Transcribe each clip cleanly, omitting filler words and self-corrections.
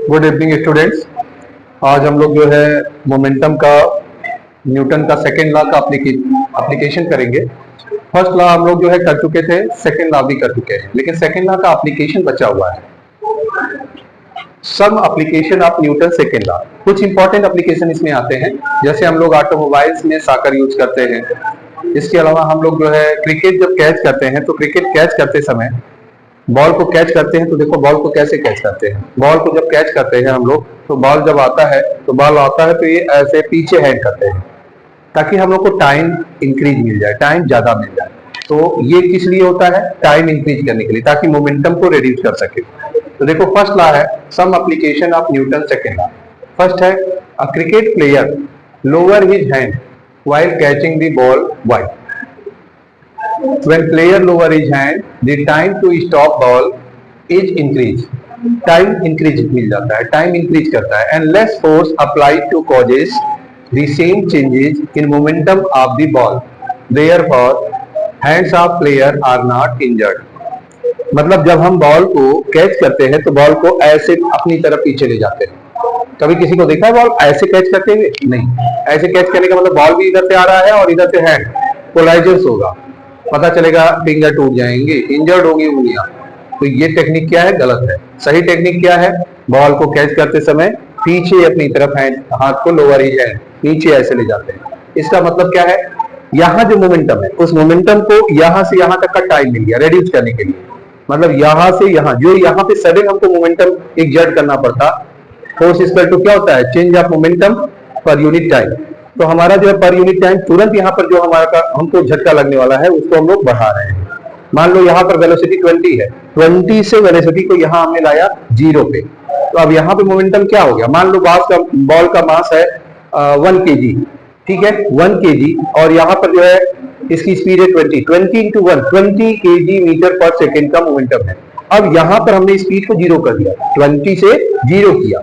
Good evening students. आज हम लोग जो है मोमेंटम का न्यूटन का सेकेंड लॉ का एप्लीकेशन करेंगे। फर्स्ट लॉ हम लोग जो है कर चुके थे, सेकेंड लॉ भी कर चुके हैं, लेकिन सेकेंड लॉ का एप्लीकेशन बचा हुआ है। Some application of Newton second law, कुछ इंपॉर्टेंट एप्लीकेशन इसमें आते हैं। जैसे हम लोग ऑटोमोबाइल्स में साकर यूज करते हैं। इसके अलावा हम लोग जो है क्रिकेट जब कैच करते हैं तो क्रिकेट कैच करते समय बॉल को कैच करते हैं तो देखो बॉल को कैसे कैच करते हैं। बॉल को जब कैच करते हैं हम लोग तो बॉल जब आता है तो ये ऐसे पीछे हैंड करते हैं ताकि हम लोग को टाइम इंक्रीज मिल जाए, टाइम ज्यादा मिल जाए। तो ये किस लिए होता है? टाइम इंक्रीज करने के लिए, ताकि मोमेंटम को रिड्यूस कर सके। तो देखो फर्स्ट लॉ है some application of Newton second law. First है a cricket player lower his hand while catching the ball wide. When player lower his hand, the time to stop ball is increased. Time increase मिल जाता है, time increase करता है, and less force applied to causes the same changes in momentum of the ball. Therefore, hands of player are not injured. मतलब जब हम ball को catch करते हैं तो बॉल को ऐसे अपनी तरफ पीछे ले जाते हैं। कभी किसी को देखा है बॉल ऐसे कैच करते हुए? नहीं। ऐसे कैच करने का मतलब बॉल भी इधर से आ रहा है और इधर से हैंड कोलाइजर्स होगा, पता चलेगा फिंगर टूट जाएंगे, इंजर्ड होगी उंगलियां। तो ये टेक्निक क्या है? गलत है। सही टेक्निक क्या है? बॉल को कैच करते समय पीछे अपनी तरफ हैंड, हाथ को लोअर ही हैंड नीचे ऐसे ले जाते हैं। इसका मतलब क्या है? यहाँ जो मोमेंटम है उस मोमेंटम को यहाँ से यहाँ तक का टाइम मिल गया रेड्यूस करने के लिए। मतलब यहाँ से यहाँ, जो यहाँ पे सडन हमको मोमेंटम एक्सर्ट करना पड़ता, फोर्स इक्वल टू क्या होता है? Change of momentum per unit time. तो हमारा जो है पर यूनिट टाइम तुरंत यहाँ पर जो हमारा हमको झटका लगने वाला है उसको हम लोग बढ़ा रहे हैं। मान लो यहाँ पर वेलोसिटी 20 है, 20 से वेलोसिटी को यहाँ हमने लाया 0 पे। तो अब यहाँ पे मोमेंटम क्या हो गया? मान लो बॉल का मास है 1 kg, ठीक है, 1 kg, और यहाँ पर जो है इसकी स्पीड है 20 into 1, 20 kg metre per second का मोमेंटम है। अब यहाँ पर हमने स्पीड को 0 कर दिया, 20 से 0 किया,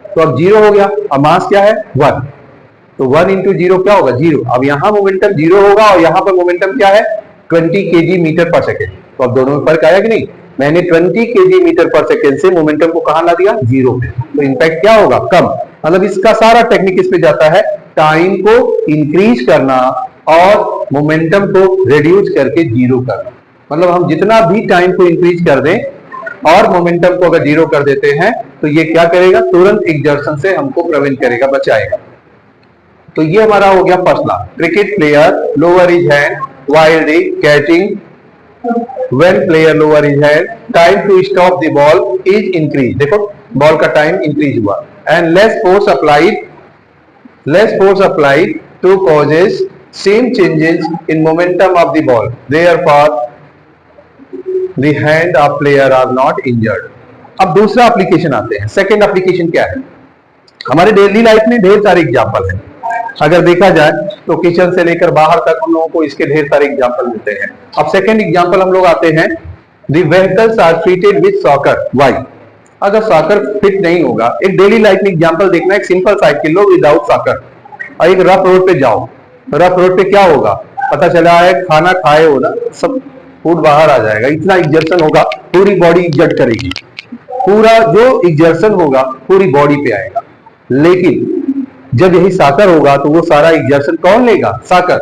तो अब 0 हो गया। अब मास क्या है? 1, तो 1 इंटू 0 क्या होगा? 0। अब यहाँ मोमेंटम 0 होगा और यहाँ पर मोमेंटम क्या है? 20 kg मीटर पर सेकेंड। तो अब दोनों में फर्क आया कि नहीं? मैंने 20 kg मीटर पर सेकेंड से मोमेंटम को कहां ला दिया? 0 पे। तो इम्पैक्ट क्या होगा? कम। मतलब इसका सारा टेक्निक इस पे जाता है, टाइम को इंक्रीज करना और मोमेंटम को रिड्यूस करके 0 करना। मतलब हम जितना भी टाइम को इंक्रीज कर दें और मोमेंटम को अगर 0 कर देते हैं तो ये क्या करेगा? तुरंत एक्सर्शन से हमको प्रिवेंट करेगा, बचाएगा। तो ये हमारा हो गया first law. Cricket player lower his hand while the catching, when player lower his hand, time to stop the ball is increased. देखो बॉल का टाइम इंक्रीज हुआ, and less force applied to causes same changes in momentum of the ball. Therefore, the hand of player are not injured. अब दूसरा application आते हैं। Second application क्या है? हमारे डेली लाइफ में ढेर सारे एग्जाम्पल हैं। अगर देखा जाए तो किचन से लेकर बाहर तक हम लोगों को इसके ढेर सारे एग्जाम्पल मिलते हैं। अब सेकेंड एग्जाम्पल हम लोग आते हैं, the vehicles are fitted with shocker. Why? अगर सॉकर फिट नहीं होगा, एक डेली लाइफ में एग्जाम्पल देखना, एक सिंपल साइकिल लो विदाउट सॉकर और एक रफ रोड पे जाओ। रफ रोड पे क्या होगा? पता चला है खाना खाए हो ना, सब फूड बाहर आ जाएगा, इतना एग्जर्शन होगा, पूरी बॉडी एग्जर्ट करेगी, पूरा जो एग्जर्शन होगा पूरी बॉडी पे आएगा। लेकिन जब यही साकर होगा तो वो सारा एग्जर्शन कौन लेगा? साकर।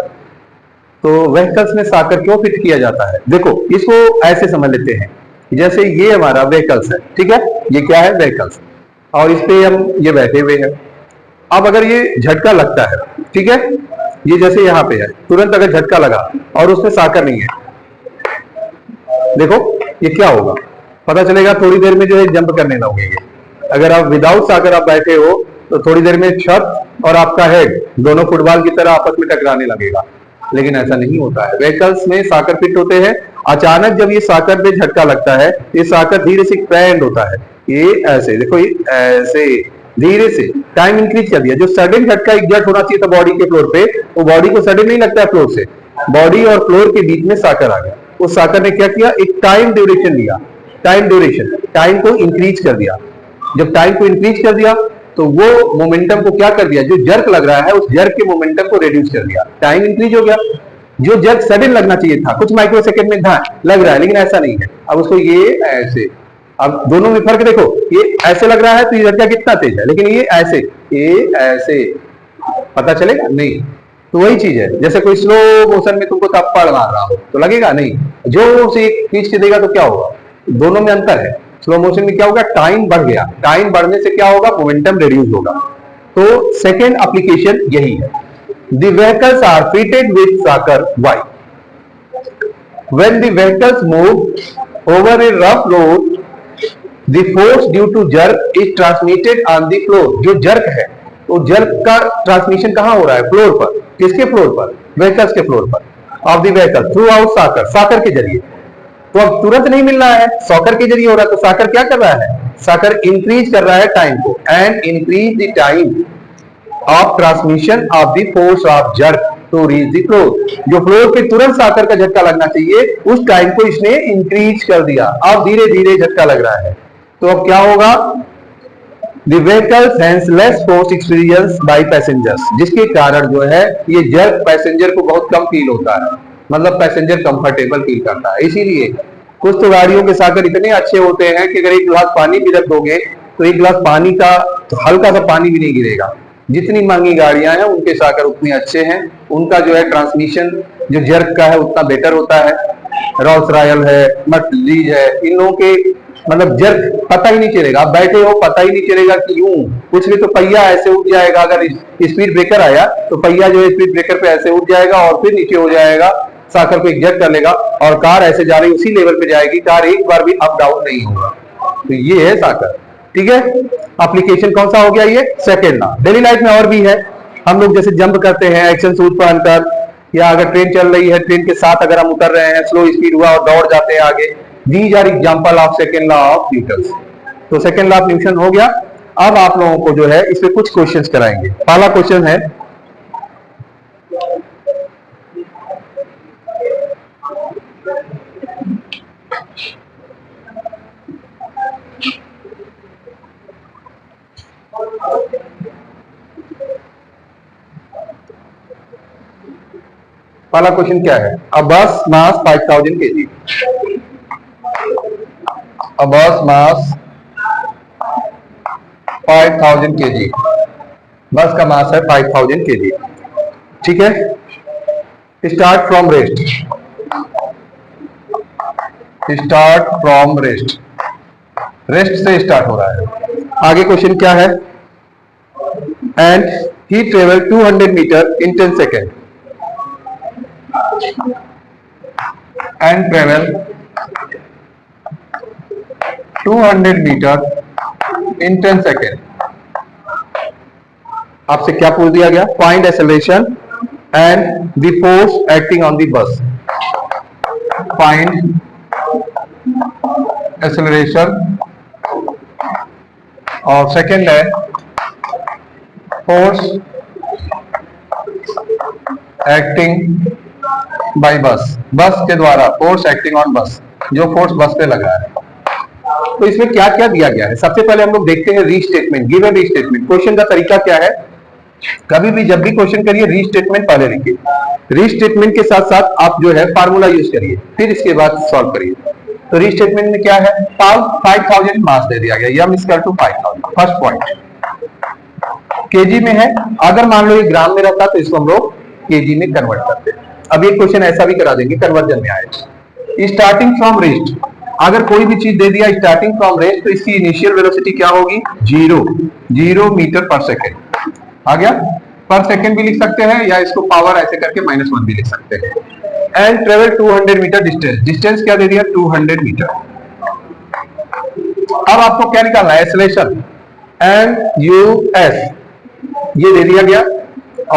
तो व्हीकल्स में साकर क्यों फिट किया जाता है? देखो इसको ऐसे समझ लेते हैं, जैसे ये हमारा व्हीकल्स है, ठीक है, ये क्या है? व्हीकल्स, और इस पे हम ये बैठे हुए हैं। अब अगर ये झटका लगता है, ठीक है, ये जैसे यहाँ पे है, तुरंत अगर झटका लगा और उसमें साकर नहीं है, देखो ये क्या होगा? पता चलेगा थोड़ी देर में जो है जंप करने लगेंगे। अगर आप विदाउट साकर आप बैठे हो तो थोड़ी देर में छत और आपका हेड दोनों फुटबॉल की तरह आपस में टकराने लगेगा। लेकिन ऐसा नहीं होता है, व्हीकल्स में साकर फिट होते हैं। अचानक जब ये साकर पे झटका लगता है, ये साकर धीरे से एक्सपैंड होता है, ये ऐसे, देखो ये ऐसे धीरे से टाइम इंक्रीज कर दिया। जो सडन झटका एग्जर्ट होना चाहिए था बॉडी के फ्लोर पे, वो बॉडी को सडन नहीं लगता है फ्लोर से, बॉडी और फ्लोर के बीच में साकर आ गया। उस साकर ने क्या किया? एक टाइम ड्यूरेशन लिया, टाइम को इंक्रीज कर दिया। जब टाइम को इंक्रीज कर दिया तो वो मोमेंटम को क्या कर दिया? जो जर्क लग रहा है उस जर्क के मोमेंटम को रिड्यूस कर दिया, टाइम इंक्रीज हो गया। जो जर्क सडन लगना चाहिए था, कुछ माइक्रो सेकंड में था लग रहा है, लेकिन ऐसा नहीं है। अब उसको ये ऐसे अब दोनों में फर्क देखो, ये ऐसे लग रहा है तो ये झटका कितना तेज है, लेकिन ये ऐसे पता चलेगा नहीं। तो वही चीज है, जैसे कोई स्लो मोशन में तुमको थप्पड़ मार रहा हो तो लगेगा नहीं, जोर से खींच के देगा तो क्या होगा, दोनों में अंतर है। स्लो मोशन में क्या होगा, टाइम बढ़ गया, टाइम बढ़ने से क्या होगा, मोमेंटम रिड्यूस होगा। तो सेकेंड एप्लीकेशन यही है। The vehicles are fitted with shocker why. When the vehicles move over a rough road, the force due to jerk is transmitted on the floor. जो jerk है, तो jerk का transmission कहां हो रहा है, फ्लोर पर। किसके फ्लोर पर, व्हीकल्स के फ्लोर पर, of the vehicle through out साकर, साकर के जरिए। तो अब तुरंत नहीं मिल रहा है, सॉकर के जरिए हो रहा है, तो साकर क्या कर रहा है, साकर इंक्रीज कर रहा है टाइम को, and increase the time of transmission of the force of jerk to reach the floor. जो फ्लोर पे तुरंत साकर का झटका लगना चाहिए, उस टाइम को इसने इंक्रीज कर दिया, अब धीरे धीरे झटका लग रहा है। तो अब क्या होगा, The vehicles hence less force experienced by passengers, जिसके कारण जो है ये जर्क पैसेंजर को बहुत कम फील होता है, मतलब पैसेंजर कंफर्टेबल फील करता है। इसीलिए कुछ तो गाड़ियों के साकर इतने अच्छे होते हैं कि अगर एक गिलास पानी भी रख दोगे तो एक गिलास पानी का तो हल्का सा पानी भी नहीं गिरेगा। जितनी महंगी गाड़ियां हैं उनके साकर उतने अच्छे हैं, उनका जो है ट्रांसमिशन जो जर्क का है उतना बेटर होता है। रॉल्स रॉयल है, मर्सिडीज है, इन लोगों के मतलब जर्क पता ही नहीं चलेगा, आप बैठे हो पता ही नहीं चलेगा कि यूं कुछ भी, तो पहिया ऐसे उठ जाएगा, अगर स्पीड ब्रेकर आया तो पहिया जो है स्पीड ब्रेकर पे ऐसे उठ जाएगा और फिर नीचे हो जाएगा, साकर को एग्जैक्ट कर लेगा, और कार ऐसे जा रही उसी लेवल पे जाएगी, कार एक बार भी अप डाउन नहीं होगा। तो ये है साकर, ठीक है। एप्लीकेशन कौन सा हो गया, ये सेकेंड लॉ। डेली लाइफ में और भी है, हम लोग जैसे जंप करते हैं एक्शन सूट पहनकर, या अगर ट्रेन चल रही है ट्रेन के साथ अगर हम उतर रहे हैं, स्लो स्पीड हुआ और दौड़ जाते हैं आगे, these are example of second law of Newton. तो सेकेंड लॉ ऑफ न्यूटन हो गया। अब आप लोगों को जो है इसमें कुछ क्वेश्चंस कराएंगे। पहला क्वेश्चन है, पहला क्वेश्चन क्या है, a bus mass 5000 kg, a bus mass 5000 kg, बस का मास है 5000 kg, ठीक है। Start from rest, start from rest, rest से स्टार्ट हो रहा है। आगे क्वेश्चन क्या है, and he travel 200 meter in 10 second, and travel 200 meter in 10 seconds। आपसे क्या पूछ दिया गया, find acceleration and the force acting on the bus. Find acceleration और सेकंड है फोर्स एक्टिंग बाय बस, बस के द्वारा फोर्स एक्टिंग ऑन बस, जो फोर्स बस पे लगा है। तो इसमें क्या क्या दिया गया है, सबसे पहले हम लोग देखते हैं रीस्टेटमेंट, गिवन रीस्टेटमेंट। क्वेश्चन का तरीका क्या है, कभी भी जब भी क्वेश्चन करिए रीस्टेटमेंट पहले लिखिए, रीस्टेटमेंट के साथ साथ आप जो है फार्मूला यूज करिए, फिर इसके बाद सॉल्व करिए। तो रीस्टेटमेंट में क्या है, 5000 मास दे दिया गया, m equal to 5000, first point. KG में है, अगर मान लो ये ग्राम में रहता तो इसको हम लोग केजी में कन्वर्ट करते हैं। अब ये क्वेश्चन ऐसा भी करा देंगे, कन्वर्जन में आए। स्टार्टिंग फ्रॉम रेस्ट, अगर कोई भी चीज दे दिया स्टार्टिंग फ्रॉम रेस्ट तो इसकी इनिशियल वेलोसिटी क्या होगी, 0 मीटर पर सेकेंड। आ गया, पर सेकेंड भी लिख सकते हैं या इसको पावर ऐसे करके -1 भी लिख सकते हैं। And travel 200 meter distance, distance क्या दे दिया, 200 मीटर। अब आपको क्या निकालना है, एक्सेलरेशन एंड यूएस ये दे दिया गया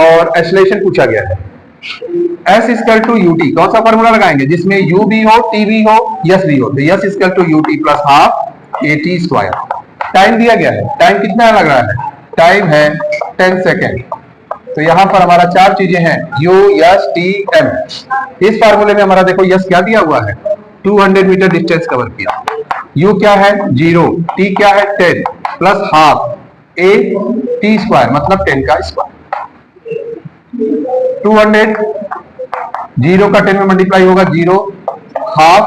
और एक्सेलरेशन पूछा गया है। S इक्वल टू यूटी, कौन सा फॉर्मूला लगाएंगे जिसमें U भी हो, T भी हो, S भी हो, तो S equal to UT plus half AT square. Time दिया गया है, टाइम कितना लग रहा है, टाइम है 10 सेकेंड। तो यहां पर हमारा चार चीजें हैं, U S T M। इस फार्मूले में हमारा देखो यस क्या दिया हुआ है, 200 मीटर डिस्टेंस कवर किया, U क्या है 0, T क्या है 10 प्लस हाफ AT स्क्वायर मतलब 10 का स्क्वायर। 200 0 का 10 में मल्टीप्लाई होगा 0, हाफ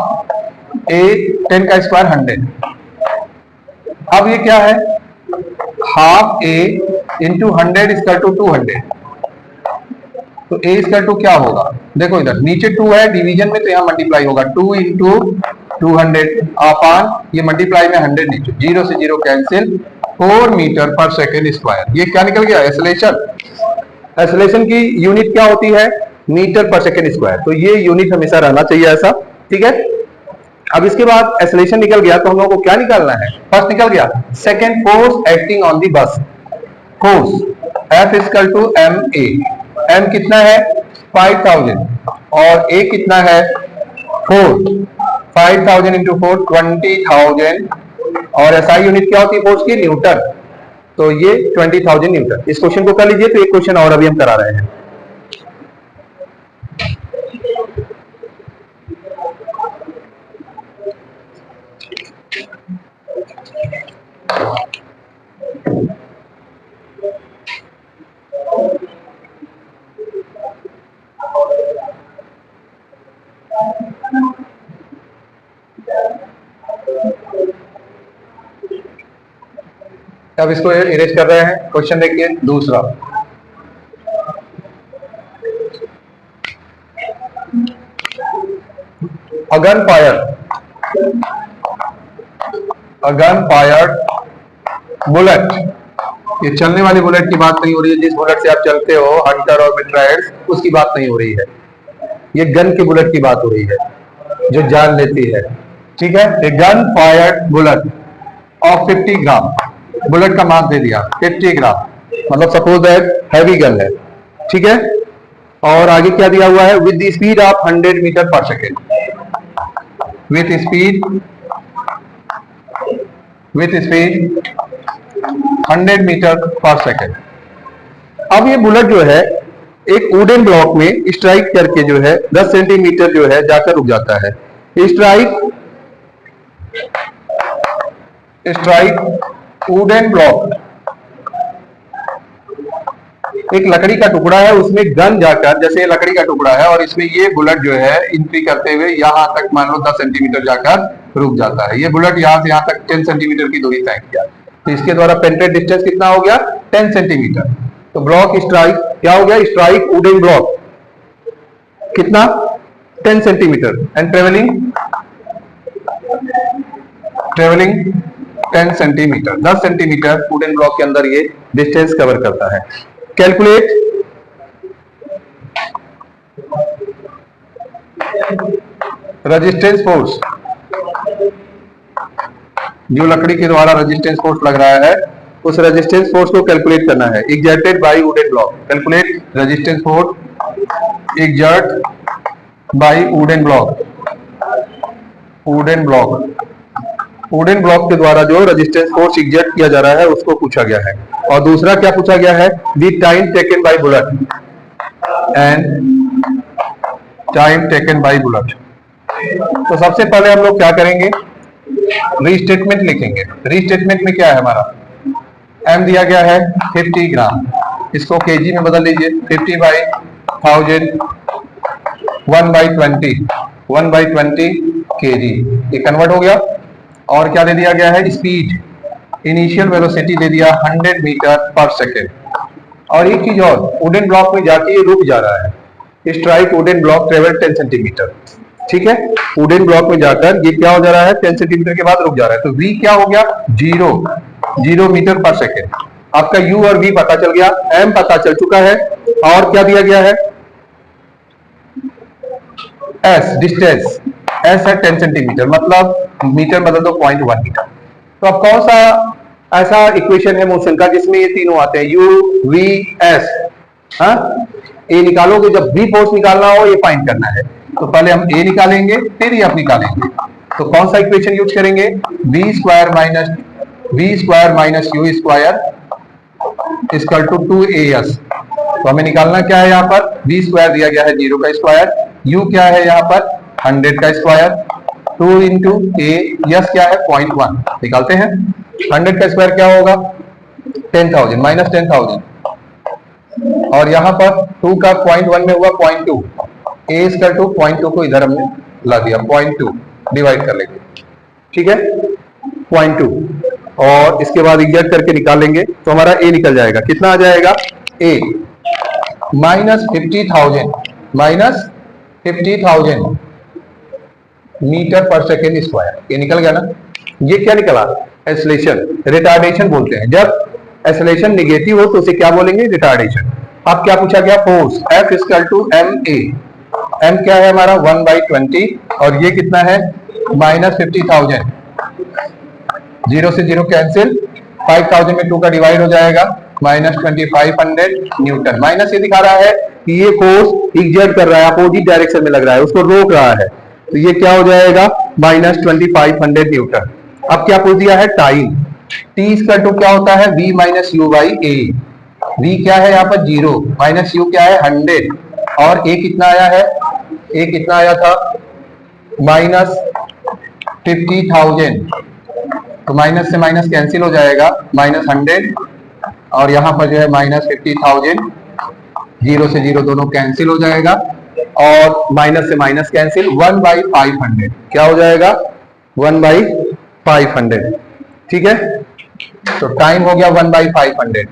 A 10 का स्क्वायर 100, अब ये क्या है, half A into 100 equal to 200। तो ए इक्वल टू क्या होगा, देखो इधर नीचे 2 है डिवीजन में, तो यहाँ मल्टीप्लाई होगा 2 इंटू 200 अपान ये मल्टीप्लाई में 100 नीचे, 0 से 0 cancel, 4 metre per second square. ये क्या निकल गया, एसलेशन। एसलेशन की यूनिट क्या होती है, मीटर पर सेकेंड स्क्वायर। तो ये यूनिट हमेशा रहना चाहिए ऐसा, ठीक है। अब इसके बाद एसलेशन निकल गया, तो हम लोगों को क्या निकालना है, फर्स्ट निकल गया, second force acting on the बस। Force F equal to m a, m कितना है 5000 और ए कितना है 4, 5000 इंटू 4 20,000, और एसआई यूनिट क्या होती है फोर्स की, न्यूटन। तो ये 20,000 न्यूटन। इस क्वेश्चन को कर लीजिए। तो एक क्वेश्चन और अभी हम करा रहे हैं। अब इसको इरेज कर रहे हैं। क्वेश्चन देखिए दूसरा, अगन फायर्ड बुलेट, ये चलने वाली बुलेट की बात नहीं हो रही है, जिस बुलेट से आप चलते हो हंटर और मिट्रायर्स, उसकी बात नहीं हो रही है। ये गन की बुलेट की बात हो रही है जो जान लेती है, ठीक है। A gun fired bullet of 50 gram, bullet का मास दे दिया 50 ग्राम, मतलब सपोज दैट हैवी गन है, ठीक है। और आगे क्या दिया हुआ है, with the speed of 100 meter per second, with speed 100 meter per second. अब ये बुलेट जो है एक वुडन ब्लॉक में स्ट्राइक करके जो है 10 सेंटीमीटर जो है जाकर रुक जाता है। स्ट्राइक वुडन ब्लॉक, एक लकड़ी का टुकड़ा है, उसमें गन जाकर, जैसे ये लकड़ी का टुकड़ा है और इसमें ये बुलेट जो है एंट्री करते हुए यहां तक मान लो 10 सेंटीमीटर जाकर रुक जाता है। ये बुलेट यहां से यहां तक 10 सेंटीमीटर की दूरी तय किया, तो इसके द्वारा पेनिट्रेट डिस्टेंस कितना हो गया 10 सेंटीमीटर। तो ब्लॉक स्ट्राइक क्या हो गया, स्ट्राइक वुडन ब्लॉक कितना 10 centimetre and travelling 10 centimetre, 10 centimetre wooden block के अंदर ये डिस्टेंस कवर करता है। कैलकुलेट रेजिस्टेंस फोर्स, जो लकड़ी के द्वारा रेजिस्टेंस फोर्स लग रहा है उस रेजिस्टेंस फोर्स को कैलकुलेट करना है, exerted by wooden block. Calculate resistance force exert by wooden block, wooden block के द्वारा जो रेजिस्टेंस फोर्स एक्सर्ट किया जा रहा है उसको पूछा गया है। और दूसरा क्या पूछा गया है, the time taken by bullet and time taken by bullet. तो सबसे पहले हम लोग क्या करेंगे, रीस्टेटमेंट लिखेंगे। रीस्टेटमेंट में क्या है हमारा, एम दिया गया है 50 ग्राम, इसको केजी में बदल लीजिए, 50 बाई 1000 1 बाई 20 केजी, ये कन्वर्ट हो गया। और क्या दे दिया गया है, स्पीड, इनिशियल वेलोसिटी दे दिया 100 मीटर पर सेकेंड। और एक चीज और, वुडन ब्लॉक में जाके ये रुक जा रहा है, strike wooden block travel 10 centimetre, ठीक है। वुडन ब्लॉक में जाकर ये क्या हो जा रहा है 10 सेंटीमीटर के बाद रुक जा रहा है, तो v क्या हो गया 0 मीटर पर सेकेंड। आपका u और v पता चल गया, m पता चल चुका है, और क्या दिया गया है s, डिस्टेंस s है 10 सेंटीमीटर, मतलब मीटर बदल दो 0.1 मीटर। तो अब कौन सा ऐसा इक्वेशन है मोशन का जिसमें ये तीनों आते हैं, u v s, हाँ ए निकालोगे, जब v फोर्स निकालना हो ये फाइंड करना है, तो पहले हम ए निकालेंगे फिर ये आप निकालेंगे। तो कौन सा इक्वेशन यूज करेंगे, v square minus u square equal to 2as। तो हमें निकालना क्या है, यहाँ पर v स्क्वायर दिया गया है 0 का स्क्वायर, u क्या है यहाँ पर 100 का स्क्वायर, 2 इंटू ए, यस क्या है 0.1, निकालते हैं। 100 का स्क्वायर क्या होगा 10,000 माइनस 10,000, और यहाँ पर 2 का 0.1 में हुआ 0.2, ए इक्वल टू 0.2 को इधर हमने ला दिया, 0.2 डिवाइड कर लेंगे, ठीक है 0.2। और इसके बाद एग्जैक्ट करके निकालेंगे तो हमारा ए निकल जाएगा। कितना आ जाएगा? ए -50,000 मीटर पर सेकेंड स्क्वायर। ये निकल गया ना। ये क्या निकला? एक्सेलरेशन, रिटार्डेशन बोलते हैं। जब एक्सेलरेशन निगेटिव हो तो उसे क्या बोलेंगे? रिटार्डेशन। अब क्या पूछा गया? Force F = ma। m क्या है हमारा? 1/20 और ये कितना है? -50,000। 0 से 0 कैंसिल, 5000 में 2 का डिवाइड हो जाएगा, -2500 न्यूटन। माइनस ये दिखा रहा है कि ये फोर्स एग्जर्ट कर रहा है, अपोजिट डायरेक्शन में लग रहा है, उसको रोक रहा है, तो ये क्या हो जाएगा? -2500 न्यूटन। अब क्या पूछ दिया है? टाइम। T = क्या होता है? V - U/A। V क्या है यहाँ पर? 0, माइनस U क्या है? 100 और A कितना आया है? A कितना आया था? -50,000। तो माइनस से माइनस कैंसिल हो जाएगा, -100 और यहाँ पर जो है -50,000, 0 से 0 दोनों कैंसिल हो जाएगा और माइनस से माइनस कैंसिल, 1/500 क्या हो जाएगा? 1/500। ठीक है, तो टाइम हो गया 1/500।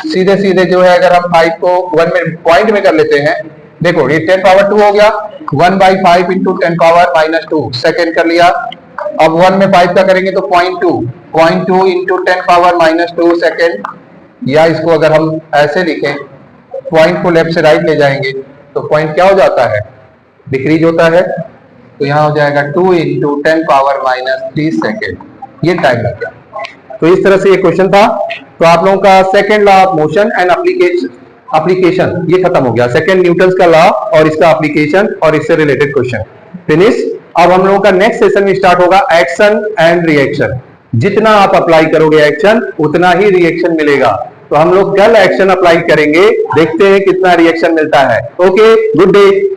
सीधे सीधे जो है अगर हम 5 को 1 में पॉइंट में कर लेते हैं, देखो ये 10 पावर 2 हो गया, 1/5 × 10 -2 सेकेंड कर लिया। अब 1 में 5 का करेंगे तो 0.2 × 10 -2 सेकेंड, या इसको अगर हम ऐसे लिखें, पॉइंट को लेफ्ट से राइट ले जाएंगे तो पॉइंट क्या हो जाता है? डिक्रीज होता है, तो यहाँ हो जाएगा 2 × 10 सेकेंड। ये टाइम लग गया। तो इस तरह से ये क्वेश्चन था। तो आप लोगों का second law of motion and application ये खत्म हो गया। सेकेंड न्यूटन का लॉ और इसका एप्लीकेशन और इससे रिलेटेड क्वेश्चन फिनिश। अब हम लोगों का नेक्स्ट सेशन में स्टार्ट होगा एक्शन एंड रिएक्शन। जितना आप अप्लाई करोगे एक्शन, उतना ही रिएक्शन मिलेगा। तो हम लोग कल एक्शन अप्लाई करेंगे, देखते हैं कितना रिएक्शन मिलता है। Okay, good day.